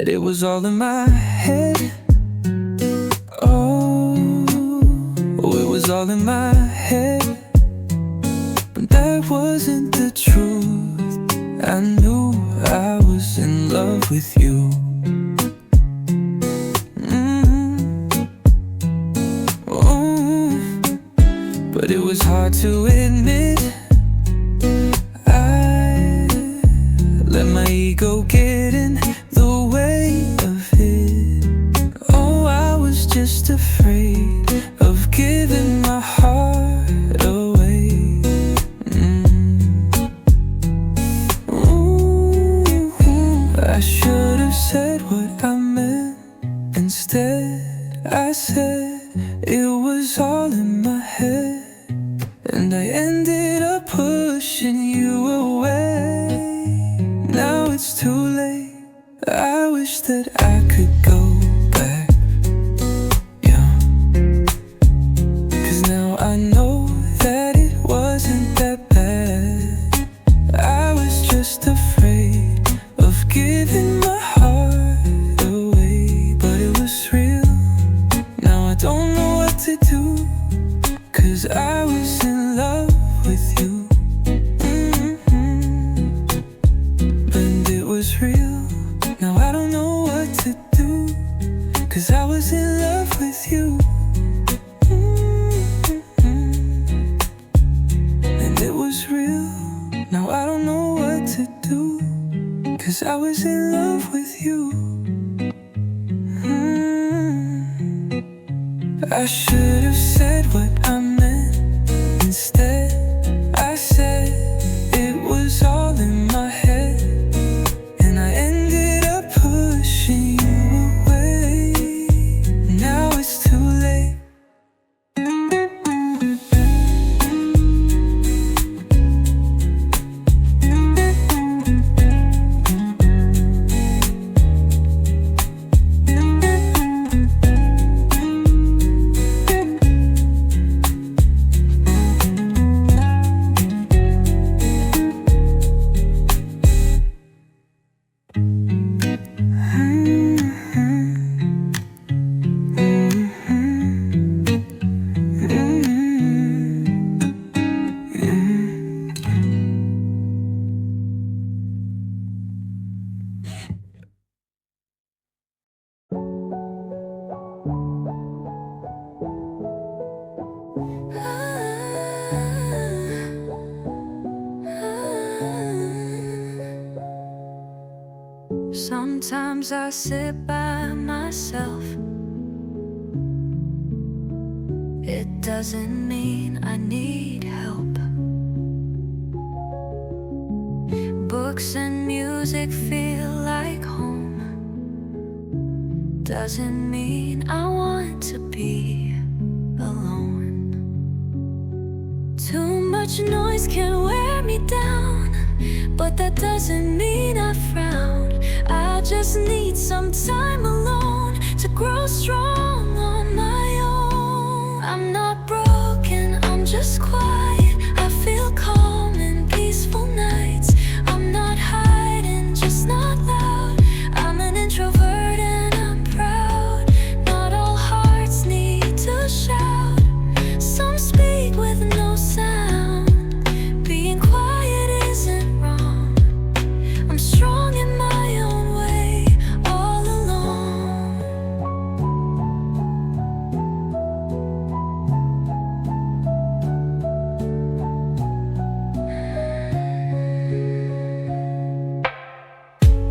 that it was all in my head. Oh, it was all in my head. But that wasn't the truth. I knew I was in love with you. But it was hard to admit. I let my ego get in the way of it. Oh, I was just afraid of giving my heart away. I should have said what I meant. Instead, I said it was all in my head. And I ended up pushing you away. Now it's too late. I wish that I could go back, yeah. 'Cause now I know that it wasn't that bad. I was just afraid of giving my heart away. But it was real. Now I don't know what to do, 'cause I was in love with you. And it was real. Now I don't know what to do, 'cause I was in love with you. And it was real. Now I don't know what to do, 'cause I was in love with you. I should have said what I meant. Instead, I said it was all in my head. And I ended up pushing you away. Now it's too late. Sometimes I sit by myself. It doesn't mean I need help. Books and music feel like home. Doesn't mean I want to be alone. Too much noise can wear me down, but that doesn't mean I frown. I just need some time alone to grow strong on my own. I'm not broken, I'm just quiet. I feel calm in peaceful nights. I'm not hiding, just not loud. I'm an introvert and I'm proud. Not all hearts need to shout. Some speak with no sound. Being quiet isn't wrong. I'm strong in my own way, all alone.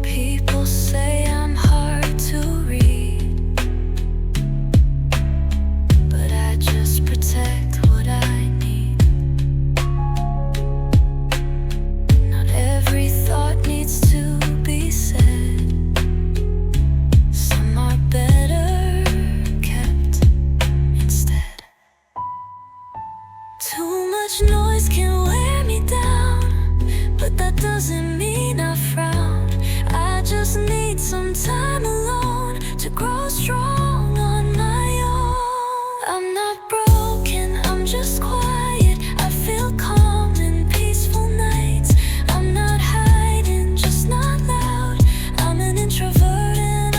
People say I'm hard to read, but I just protect what I need. Not every thought needs to be said. Some are better kept instead. Too much noise can wear me down, but that doesn't mean I frown. I just need some time alone to grow strong on my own. I'm not broken, I'm just quiet. I feel calm in peaceful nights. I'm not hiding, just not loud. I'm an introvert and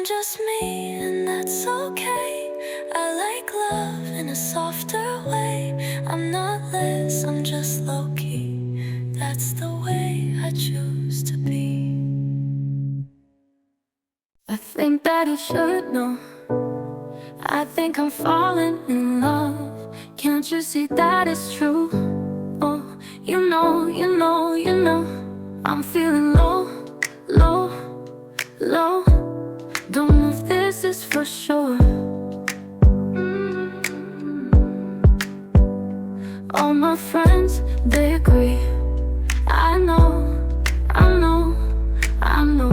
I'm just me, and that's okay. I like love in a softer way. I'm not less, I'm just low-key. That's the way I choose to be. I think that you should know. I think I'm falling in love. Can't you see that it's true? Oh, you know, I'm feeling low, low, low. Don't move, this is for sure. All my friends, they agree. I know, I know, I know.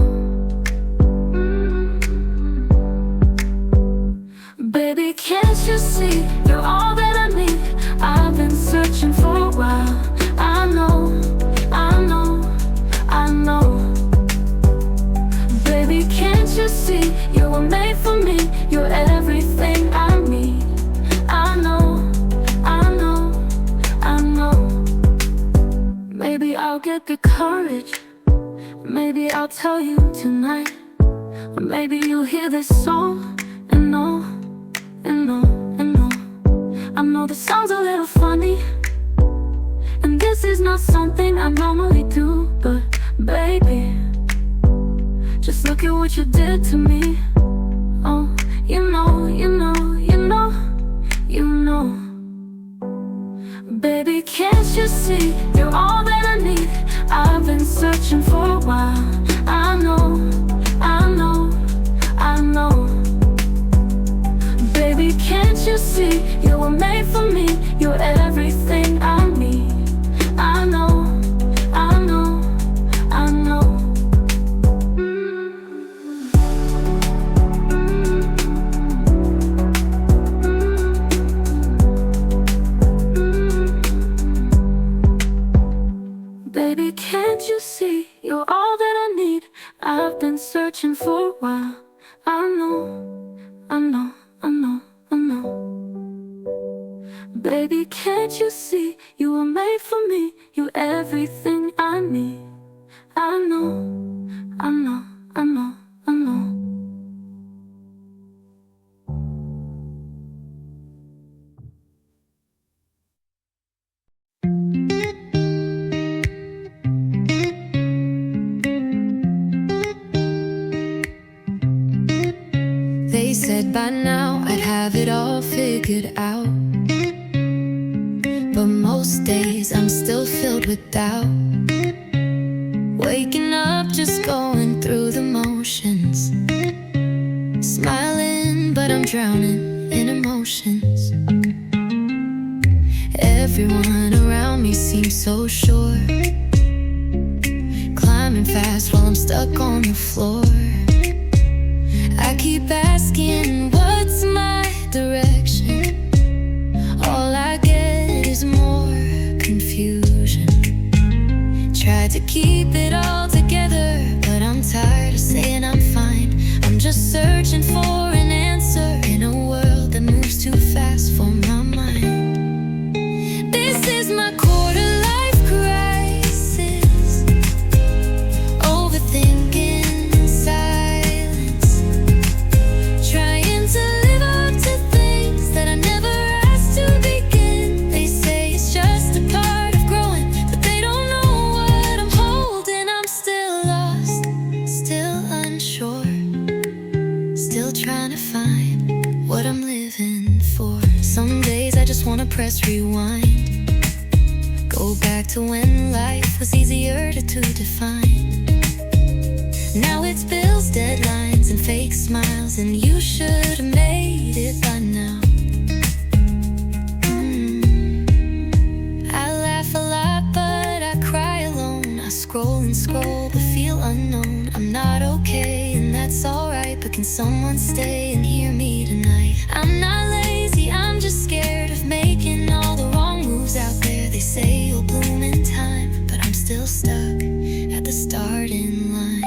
Baby, can't you see, you're all that I need. I've been searching for a while. I know, I know, I know. Baby, can't you see, you were made for me. You're everything I need. I know, I know, I know. Maybe I'll get the courage. Maybe I'll tell you tonight. Or maybe you'll hear this song and know, and know, and know. I know this sounds a little funny, and this is not something I normally do, but baby, just look at what you did to me. Oh, you know, you know, you know, you know. Baby, can't you see, you're all that I need. I've been searching for a while. I know, I know, I know. Baby, can't you see, you were made for me. You're everything I need. I know, I know, I know. Baby, can't you see, you're all that I need. I've been searching for a while. I know, I know, I know, I know. Baby, can't you see, you were made for me. You're everything I need. I know, I know, I know, I know. They said by now I'd have it all figured out, but most days I'm still filled with doubt. Waking up, just going through the motions, smiling, but I'm drowning in emotions. Everyone around me seems so sure, climbing fast while I'm stuck on the floor. I keep asking, what's my direction? All I get is more confusion. Try to keep it all together, but I'm tired of saying I'm fine. I'm just searching for an answer in a world that moves too fast for my mind. This is my quarter-life crisis, overthinking in silence, trying to live up to things that I never asked to begin. They say it's just a part of growing, but they don't know what I'm holding. I'm still lost, still unsure, still trying to find what I'm living for. Some days I just wanna press rewind, go back to when life was easier to define. Now it's bills, deadlines, and fake smiles, and you should have made it by now. I laugh a lot, but I cry alone. I scroll and scroll, but feel unknown. I'm not okay, and that's alright, but can someone stay and hear me tonight? I'm not lazy, I'm just scared of making all the wrong moves out there. They say you'll bloom in time, but I'm still stuck at the starting line.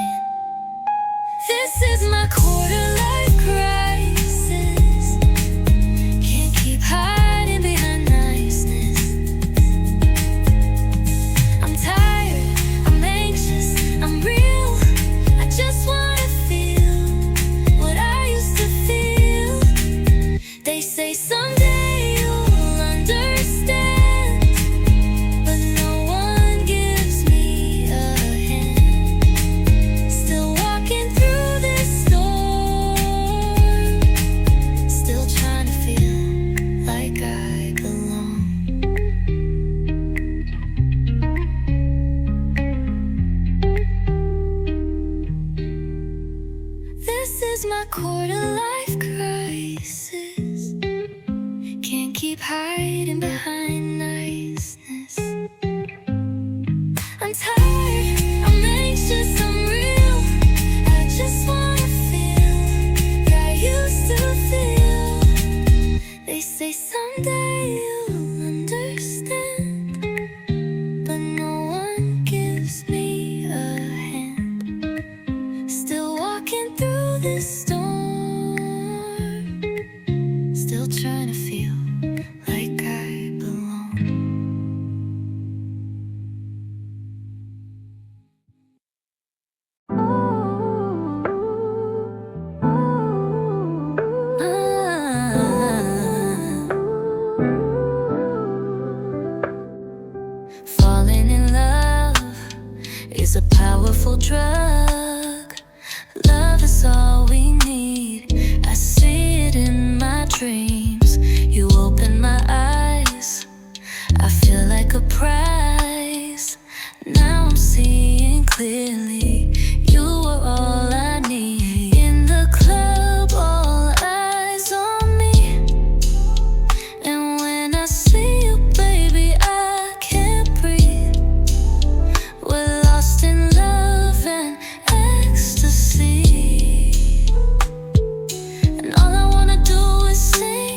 This is my quarter-life crisis. Can't keep hiding behind niceness. I'm tired, I'm anxious, I'm real. I just wanna feel what This is my quarter-life crisis. Can't keep hiding behind niceness. I'm tired, I'm anxious, I'm real. I just wanna feel like I used to feel. They say someday you'll understand, but no one gives me a hand. Still walking through this storm, still trying to feel like I belong. Falling in love is a powerful drug. Love is all we need. I see it in my dreams. You open my eyes, I feel like a prize. Now I'm seeing clearly. You were all I need. In the club, all eyes on me. And when I see you, baby, I can't breathe. We're lost in love and ecstasy. And all I wanna do is sing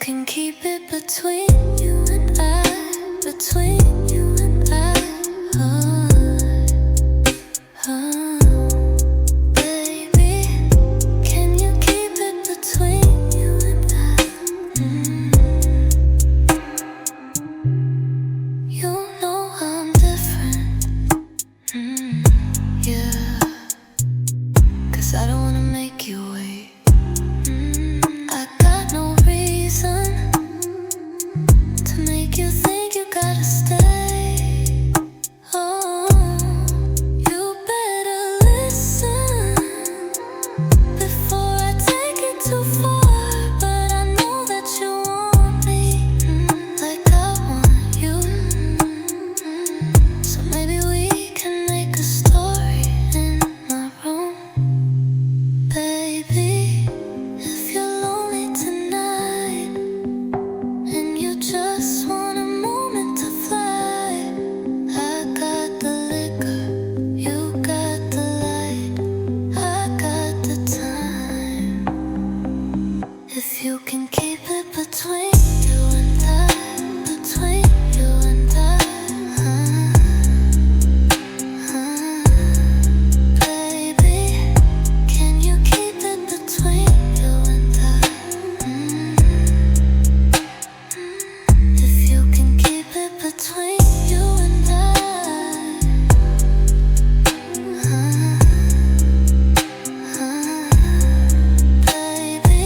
can keep it between you and I, between you and I. Baby, can you keep it between you and I? You know I'm different, yeah. 'Cause I don't wanna make you wait. I got no reason to make you think you gotta stay. Oh, you better listen before I take it too far. But I know that you want me like I want you. So maybe we can make a story in my room. Baby, if you're lonely tonight and you just want a moment to fly, I got the liquor, you got the light, I got the time. If you can keep it between you and I, between you and I. Baby, can you keep it between you and I? If you can keep it between you and I. Baby,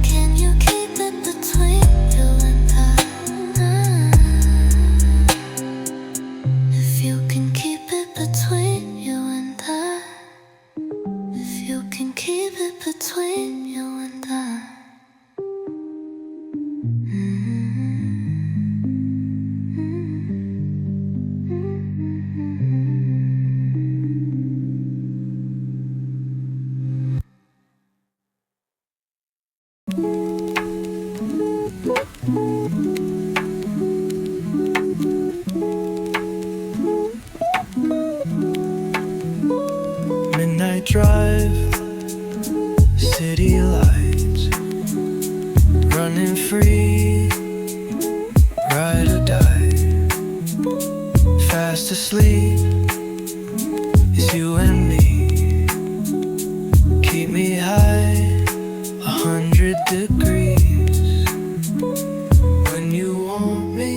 can you keep it between you and I? If you can keep it between you and I. If you can keep it between you and I. Midnight drive, city lights, running free, ride or die. Fast asleep, it's you and me. Keep me high, 100 degrees. When you want me,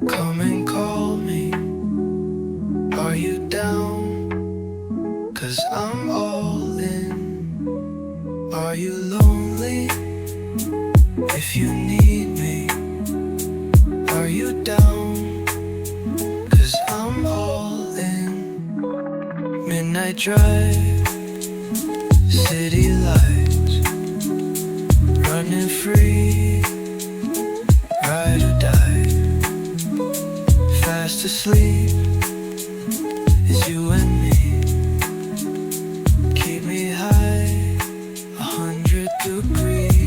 come and call me. Are you down? 'Cause I'm all in. Are you lonely? If you need me, are you down? 'Cause I'm all in. Midnight drive, city lights, running free, ride or die. Fast asleep, it's you and me. Keep me high, 100 degrees.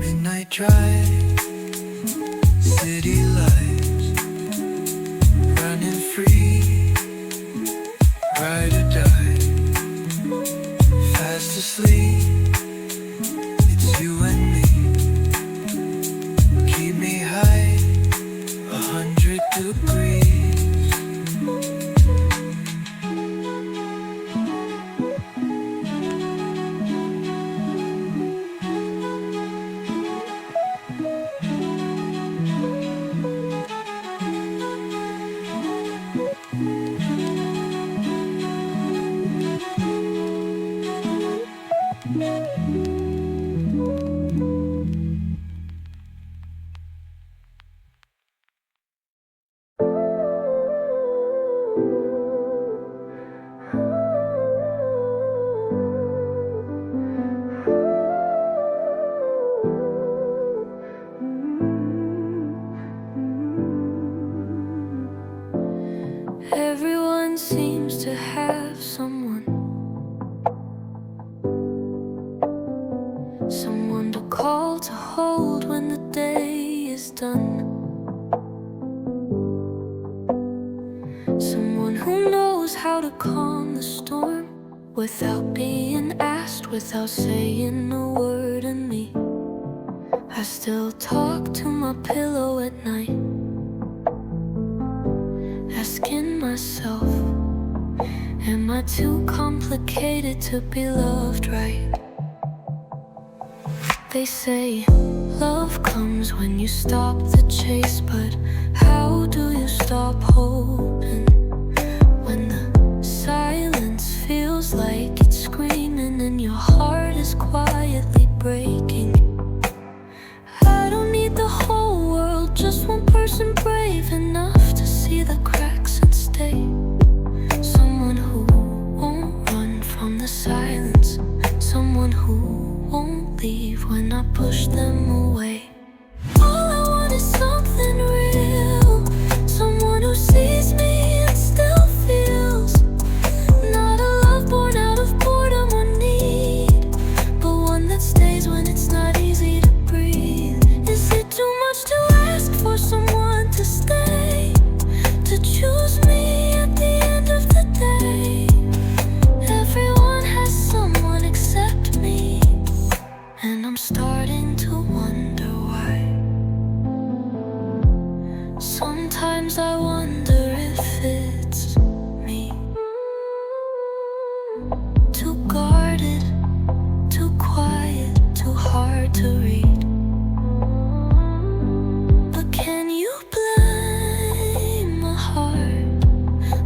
Midnight drive, city lights, running free, ride or die. Fast asleep, it's you and me. Keep me high, 100 degrees. to have someone to call, to hold when the day is done. Someone who knows how to calm the storm without being asked, without saying a word. And me, I still talk to my pillow at night, asking myself, am I too complicated to be loved right? They say love comes when you stop the chase, but how do you stop hoping when the silence feels like it's screaming and your heart is quietly breaking? I don't need the whole world, just one person brave enough to see the cracks and stay. Someone who won't run from the silence, someone who won't leave when I push them away. All I want is something real, someone who sees me and still feels. Not a love born out of boredom or need, but one that stays when it's not easy to breathe. Is it too much to ask for someone to stay, to choose me at the end of the day? Everyone has someone except me, and I'm starting to wonder why. Sometimes I wonder if it's me, too guarded, too quiet, too hard to read. But can you blame a heart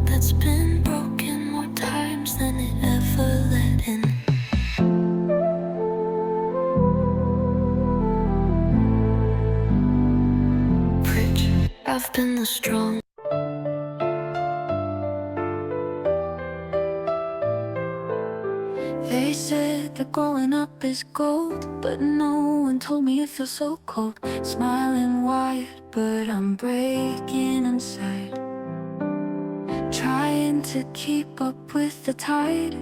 that's been broken more times than it ever let in? I've been the strong. They said that growing up is gold, but no one told me it feels so cold. Smiling wide, but I'm breaking inside, trying to keep up with the tide.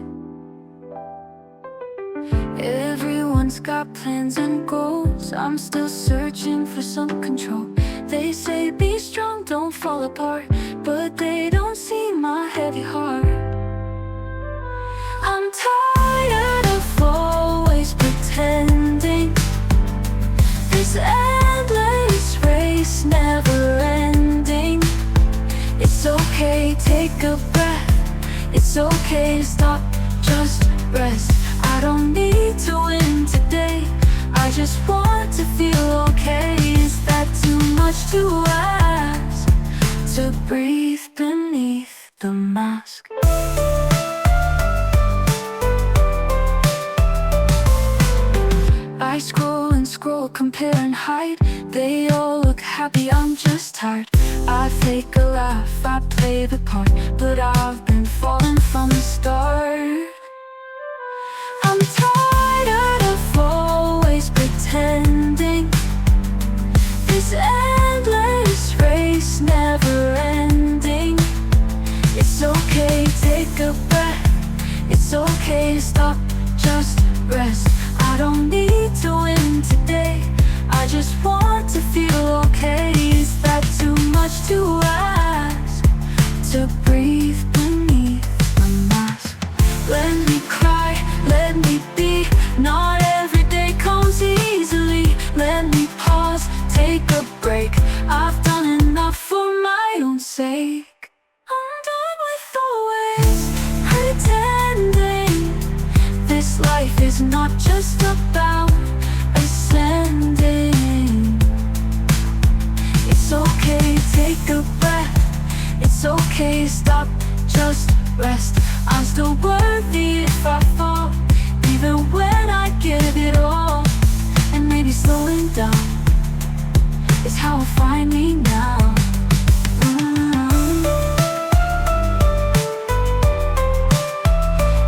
Everyone's got plans and goals, I'm still searching for some control. They say be strong, don't fall apart, but they don't see my heavy heart. I'm tired of always pretending, this endless race never ending. It's okay, take a breath, it's okay to stop, just rest. I don't need to win today, I just want to feel okay. Is that too much to ask, to breathe beneath the mask? I scroll and scroll, compare and hide. They all look happy, I'm just tired. I fake a laugh, I play the part, but I've been falling from the start. I'm tired of always pretending, this endless race never ending. It's okay, take a breath, it's okay to stop, just rest. I don't need to win today, I just want to feel okay. Is that too much to ask, to breathe beneath the mask? Let me cry, let me be, not every day comes easily. Let me pause, take a break, I've done enough for my own sake. I'm done with always pretending, this life is not just about ascending. It's okay, take a breath, it's okay to stop, just rest. I'm still worthy if I fall, even when I give it all. And maybe slowing down is how I find me now.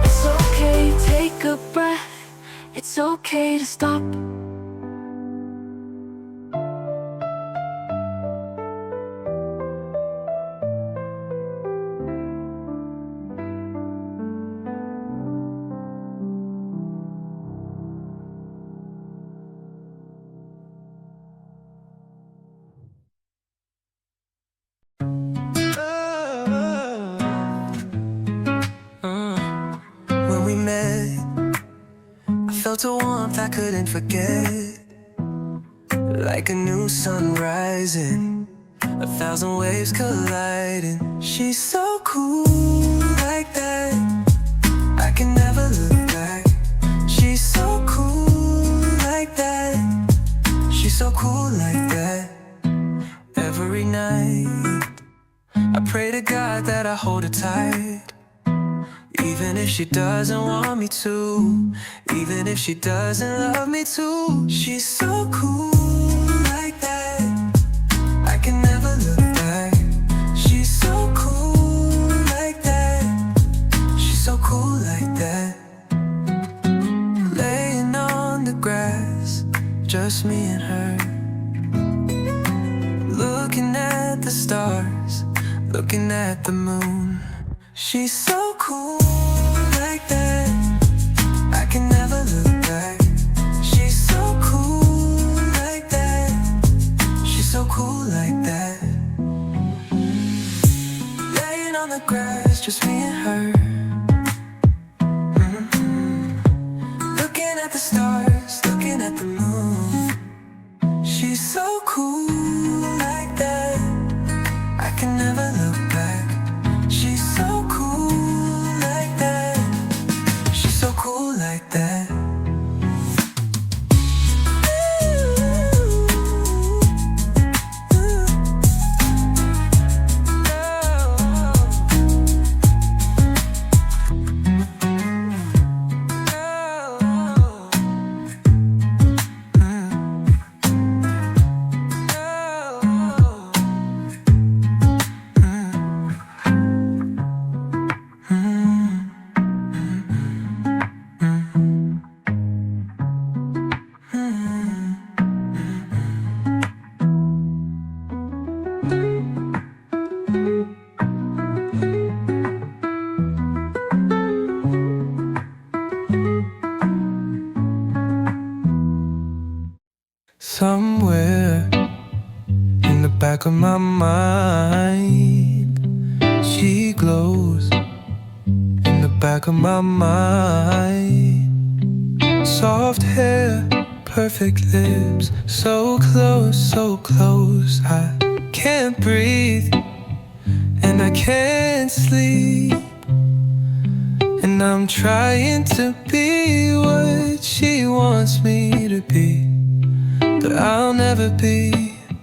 It's okay, take a breath, it's okay to stop. forget. Like a new sun rising, 1,000 waves colliding. She's so cool like that, I can never look back. She's so cool like that, she's so cool like that. Every night I pray to God that I hold her tight, even if she doesn't want me to, even if she doesn't love me too. She's so cool like that, I can never look back. She's so cool like that, she's so cool like that. Laying on the grass, just me and her, looking at the stars, looking at the moon. She's so cool like that, I can never look back. She's so cool like that, she's so cool like that. Laying on the grass, just me and her, looking at the stars, looking at the moon. She's so cool like that, I can never look back. She's so cool like that, she's so cool like that. Somewhere in the back of my mind, she glows in the back of my mind. Soft hair, perfect lips, so close, I can't breathe and I can't sleep. And I'm trying to be what she wants me to be, but I'll never be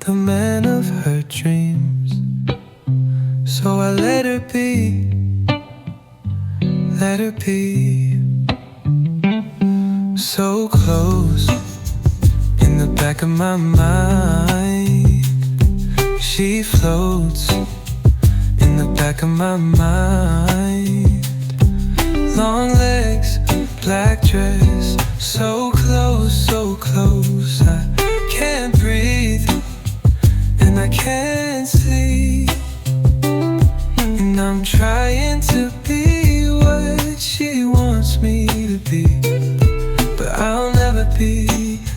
the man of her dreams. So I let her be, let her be. So close, in the back of my mind, she floats in the back of my mind. Long legs, black dress, so close, I can't breathe and I can't sleep. And I'm trying to be what she wants me to be, but I'll never be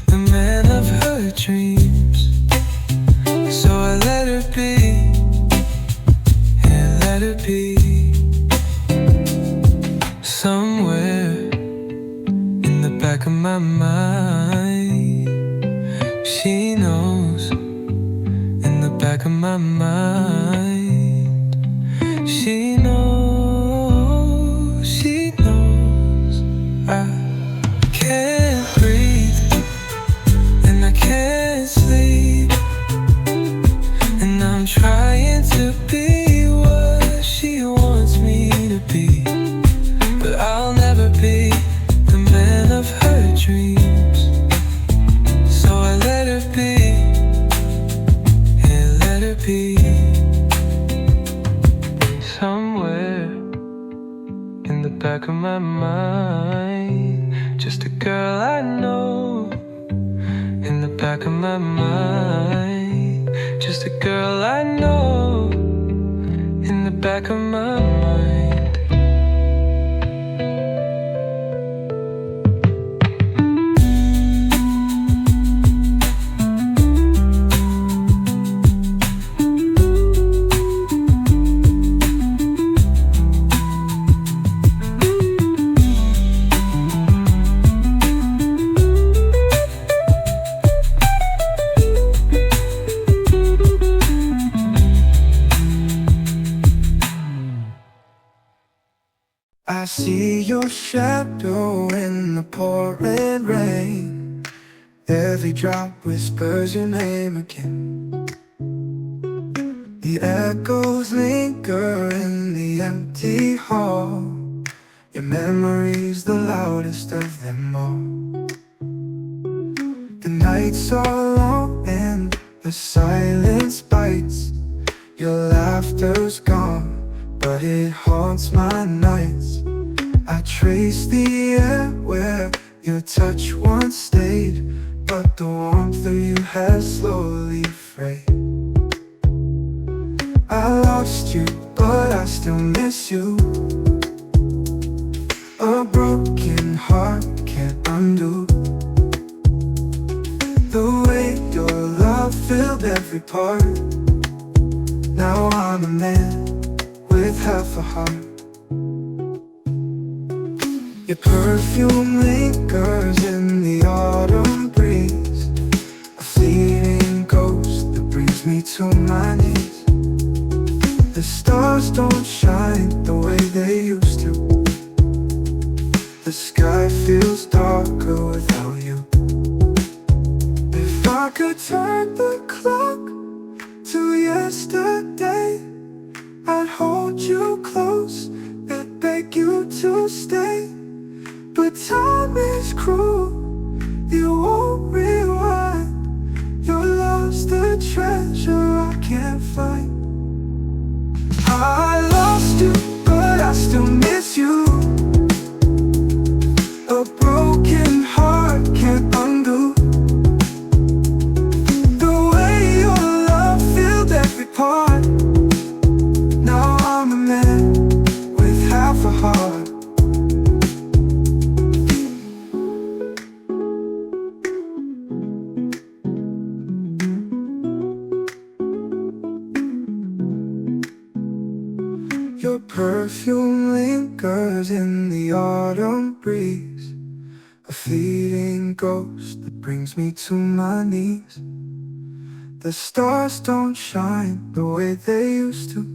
the man of her dreams. So I let her be, yeah, let her be. Somewhere in the back of my mind, she knows. In the back of my mind, she knows, I can't breathe and I can't sleep. And I'm trying to be what she wants me to be, but I'll never be the man of her dreams. So I let her be, yeah, let her be. Somewhere in the back of my mind, just a girl I know. In the back of my mind, just a girl I know. In the back of my mind. I see your shadow in the pouring rain. Every drop whispers your name again. The echoes linger in the empty hall. Your memory's the loudest of them all. The nights are long and the silence bites. Your laughter's gone, but it haunts my nights. I trace the air where your touch once stayed, but the warmth of you has slowly frayed. I lost you, but I still miss you. A broken heart can't undo the way your love filled every part. Now I'm a man with half a heart. Your perfume lingers in the autumn breeze, a fleeting ghost that brings me to my knees. The stars don't shine the way they used to. The sky feels darker without you. If I could turn the clock to yesterday, I'd hold you close and beg you to stay. But time is cruel, it won't rewind. Your love's the treasure I can't find. I lost you, but I still miss you. A broken heart can't undo the way your love filled every part. Now I'm a man with half a heart. Your perfume lingers in the autumn breeze, a fleeting ghost that brings me to my knees. The stars don't shine the way they used to.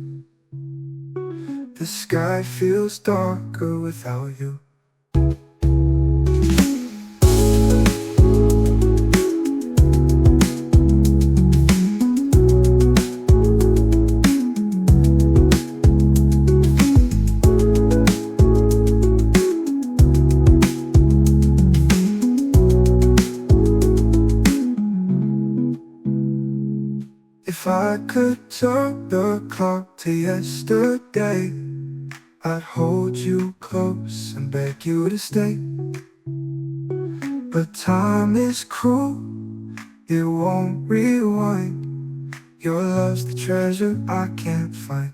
The sky feels darker without you. If I could turn the clock to yesterday, I'd hold you close and beg you to stay. But time is cruel, it won't rewind. Your love's the treasure I can't find.